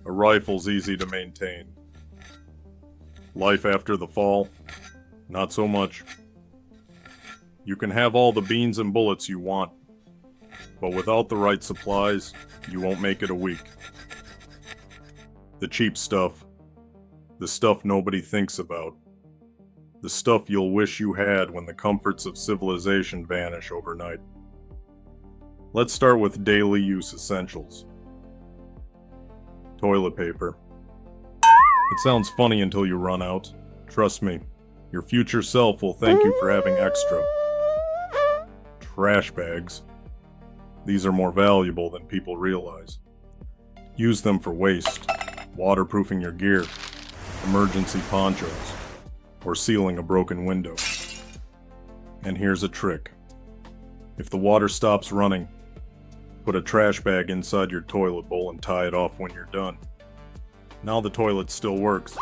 A rifle's easy to maintain. Life after the fall? Not so much. You can have all the beans and bullets you want, but without the right supplies, you won't make it a week. The cheap stuff. The stuff nobody thinks about. The stuff you'll wish you had when the comforts of civilization vanish overnight. Let's start with daily use essentials. Toilet paper. It sounds funny until you run out. Trust me, your future self will thank you for having extra. Trash bags. These are more valuable than people realize. Use them for waste, waterproofing your gear, emergency ponchos, or sealing a broken window. And here's a trick. If the water stops running, put a trash bag inside your toilet bowl and tie it off when you're done. Now the toilet still works.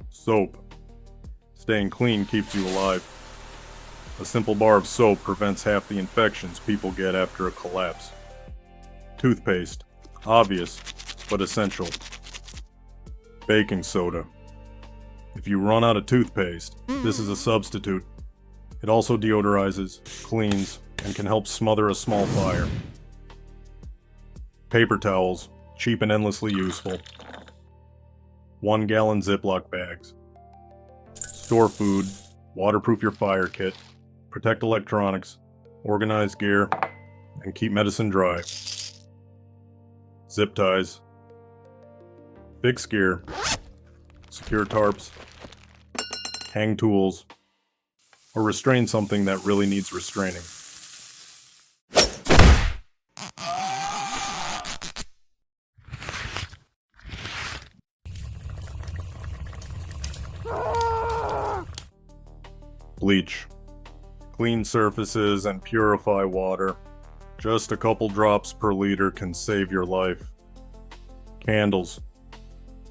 Soap. Staying clean keeps you alive. A simple bar of soap prevents half the infections people get after a collapse. Toothpaste. Obvious, but essential. Baking soda. If you run out of toothpaste, this is a substitute. It also deodorizes, cleans, and can help smother a small fire. Paper towels. Cheap and endlessly useful. 1-gallon Ziploc bags. Store food, waterproof your fire kit, protect electronics, organize gear, and keep medicine dry. Zip ties. Fix gear. Secure tarps. Hang tools. Or restrain something that really needs restraining. Bleach. Clean surfaces and purify water. Just a couple drops per liter can save your life. Candles.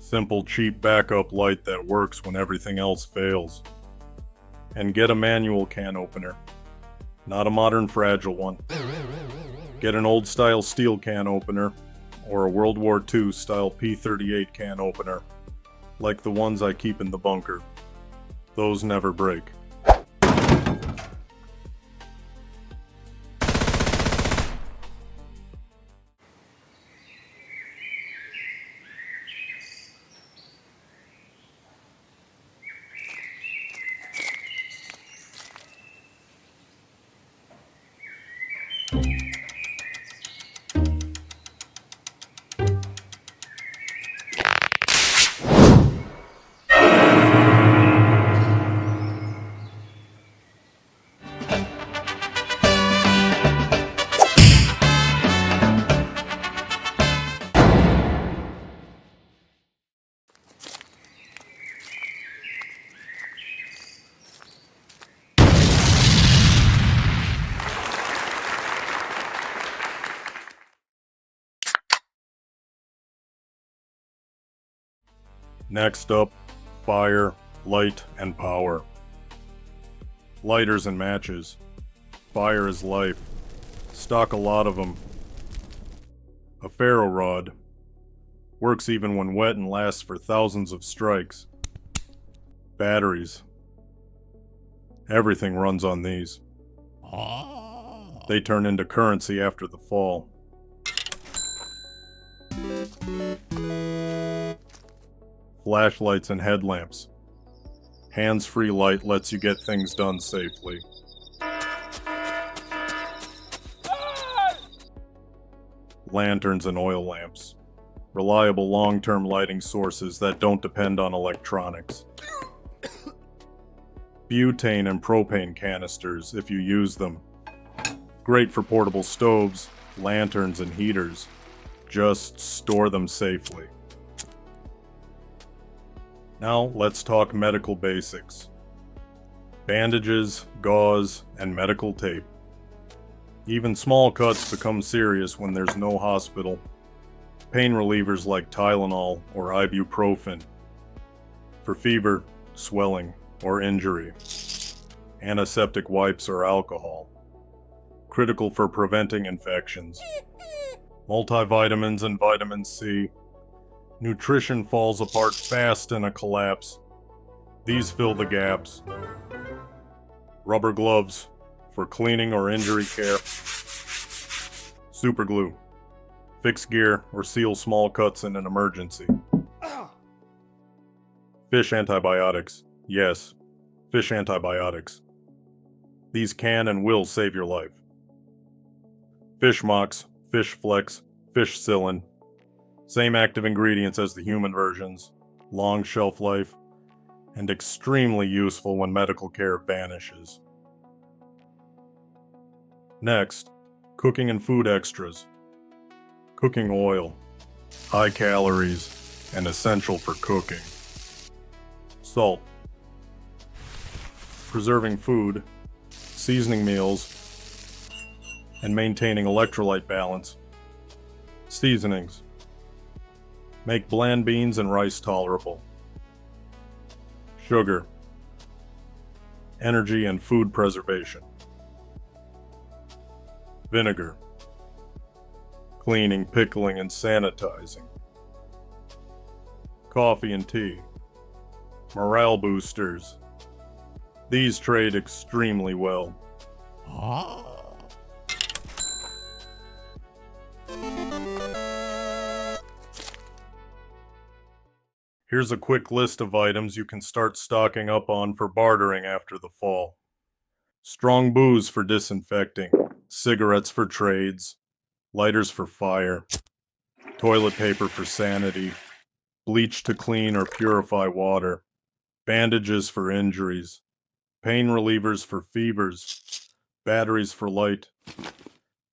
Simple, cheap backup light that works when everything else fails. And get a manual can opener. Not a modern fragile one. Get an old-style steel can opener, or a World War II style P-38 can opener, like the ones I keep in the bunker. Those never break. Next up, fire, light, and power. Lighters and matches. Fire is life. Stock a lot of them. A ferro rod. Works even when wet and lasts for thousands of strikes. Batteries. Everything runs on these. They turn into currency after the fall. Flashlights and headlamps. Hands-free light lets you get things done safely. Lanterns and oil lamps. Reliable long-term lighting sources that don't depend on electronics. Butane and propane canisters if you use them. Great for portable stoves, lanterns, and heaters. Just store them safely. Now let's talk medical basics. Bandages, gauze, and medical tape. Even small cuts become serious when there's no hospital. Pain relievers like Tylenol or ibuprofen. For fever, swelling, or injury. Antiseptic wipes or alcohol. Critical for preventing infections. multivitamins and vitamin C. Nutrition falls apart fast in a collapse. These fill the gaps. Rubber gloves for cleaning or injury care. Super glue. Fix gear or seal small cuts in an emergency. Fish antibiotics. Yes, fish antibiotics. These can and will save your life. Fish mox, fish flex, fish psyllin. Same active ingredients as the human versions. Long shelf life. And extremely useful when medical care vanishes. Next, cooking and food extras. Cooking oil. High calories and essential for cooking. Salt. Preserving food, seasoning meals, and maintaining electrolyte balance. Seasonings. Make bland beans and rice tolerable. Sugar. Energy and food preservation. Vinegar. Cleaning, pickling, and sanitizing. Coffee and tea. Morale boosters. These trade extremely well. Here's a quick list of items you can start stocking up on for bartering after the fall. Strong booze for disinfecting, cigarettes for trades, lighters for fire, toilet paper for sanity, bleach to clean or purify water, bandages for injuries, pain relievers for fevers, batteries for light,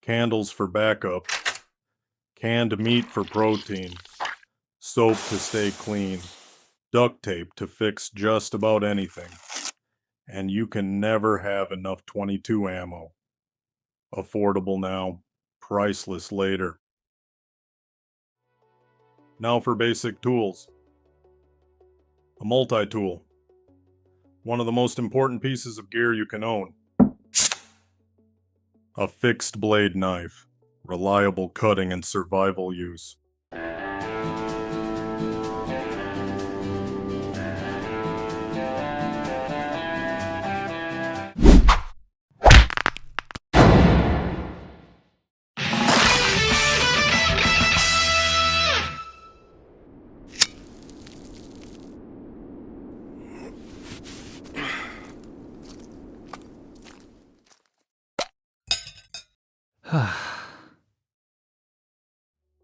candles for backup, canned meat for protein, soap to stay clean, duct tape to fix just about anything, and you can never have enough .22 ammo. Affordable now, priceless later. Now for basic tools. A multi-tool. One of the most important pieces of gear you can own. A fixed blade knife. Reliable cutting and survival use.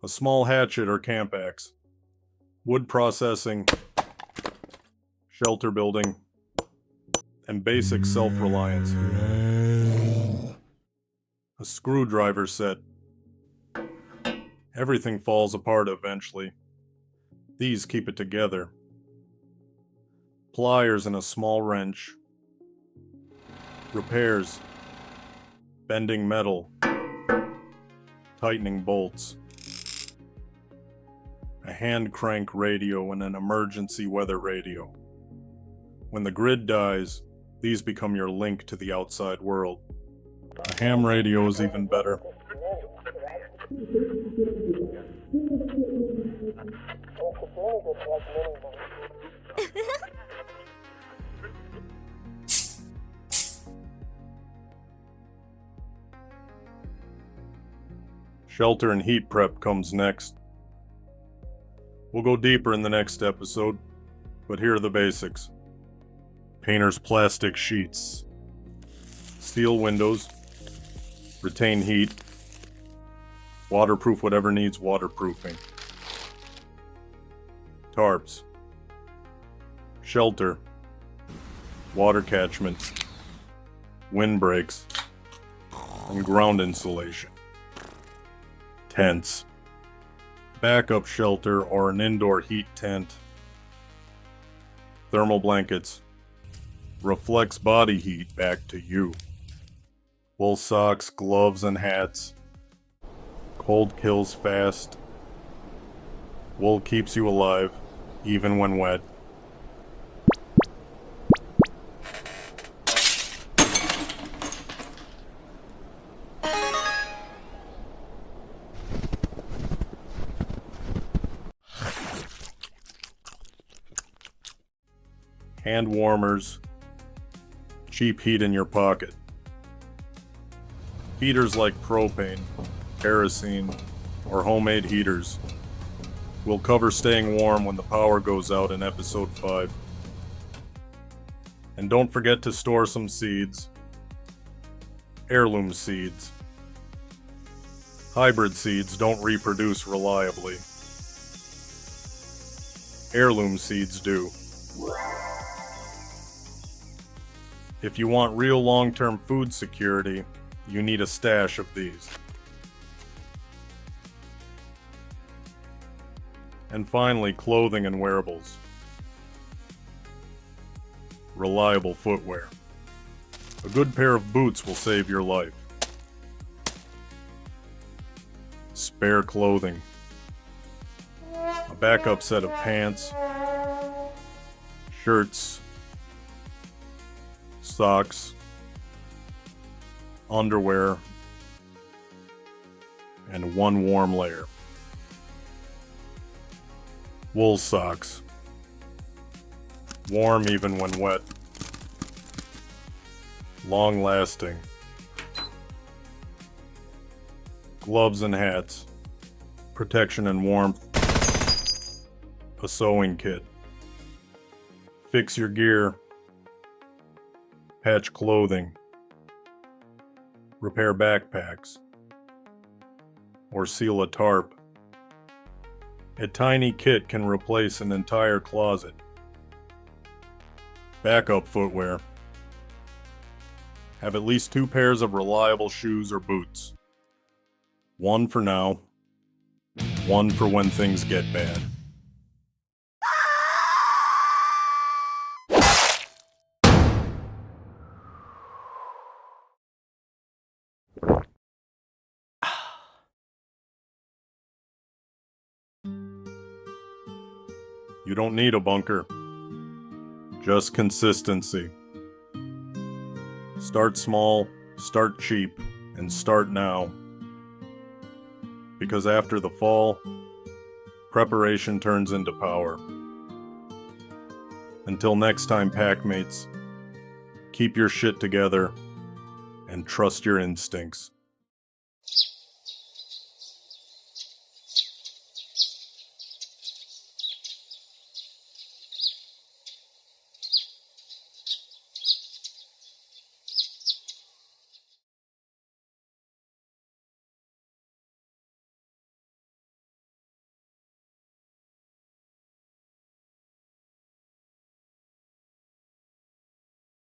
A small hatchet or camp axe. Wood processing, shelter building, and basic self-reliance. A screwdriver set. Everything falls apart eventually. These keep it together. Pliers and a small wrench. Repairs. Bending metal. Tightening bolts. A hand crank radio and an emergency weather radio. When the grid dies, these become your link to the outside world. A ham radio is even better. Shelter and heat prep comes next. We'll go deeper in the next episode, but here are the basics. Painter's plastic sheets. Steel windows. Retain heat. Waterproof whatever needs waterproofing. Tarps. Shelter. Water catchment. Windbreaks. And ground insulation. Tents. Backup shelter or an indoor heat tent. Thermal blankets. Reflects body heat back to you. Wool socks, gloves, and hats. Cold kills fast. Wool keeps you alive, even when wet. hand warmers, cheap heat in your pocket. Heaters like propane, kerosene, or homemade heaters. We'll cover staying warm when the power goes out in episode 5. And don't forget to store some seeds. Heirloom seeds. Hybrid seeds don't reproduce reliably. Heirloom seeds do. If you want real long-term food security, you need a stash of these. And finally, clothing and wearables. Reliable footwear. A good pair of boots will save your life. Spare clothing. A backup set of pants, shirts, socks, underwear, and one warm layer. Wool socks. Warm even when wet. Long lasting. Gloves and hats. Protection and warmth. A sewing kit. Fix your gear. Patch clothing. Repair backpacks. Or seal a tarp. A tiny kit can replace an entire closet. Backup footwear. Have at least 2 pairs of reliable shoes or boots. One for now, one for when things get bad. You don't need a bunker, just consistency. Start small, start cheap, and start now. Because after the fall, preparation turns into power. Until next time, packmates, keep your shit together and trust your instincts.